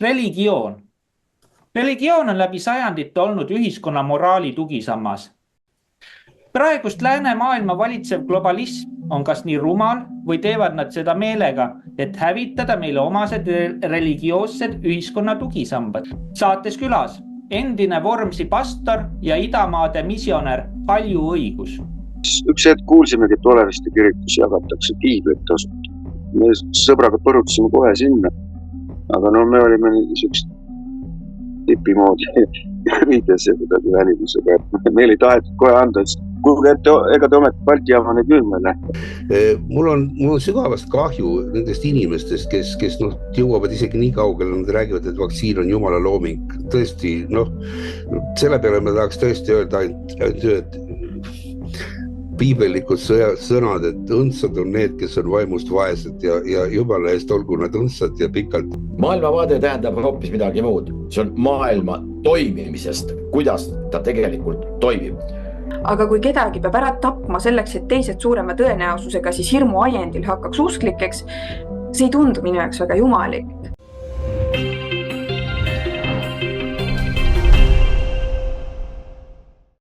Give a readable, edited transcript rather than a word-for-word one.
Religioon. Religioon on läbi sajandite olnud ühiskonna moraali tugisammas. Praegust läänemaailma valitsev globalism on kas nii rumal või teevad nad seda meelega, et hävitada meile omased religioossed ühiskonna tugisambad. Saates külas endine Vormsi pastor ja Idamaade missionär Kalju Õigus. Üks hetk kuulsimegi, et Oleviste kirikus jagatakse piiblit tasuta. Me sõbraga põrutasime kohe sinna, aga me olime niisugust tipi moodi viides ja kuidagi välimusega, et meil ei tahetud kohe anda, kuulge, ega te ometi Balti jaamane küll meile. Mul on sügavast kahju nendest inimestest, kes jõuavad isegi nii kaugele, nad räägivad, et vaktsiin on jumala looming. Tõesti, selle peale me tahaks tõesti öelda ainult et piibellikud sõnad, et õndsad on need, kes on vaimust vaesed ja jumala eest olgu nad õndsad ja pikalt. Maailmavaade tähendab hoopis midagi muud. See on maailma toimimisest, kuidas ta tegelikult toimib. Aga kui kedagi peab ära tapma selleks, et teised suurema tõenäosusega siis hirmu ajendil hakkaks usklikeks, see ei tundu minu jaoks väga jumalik.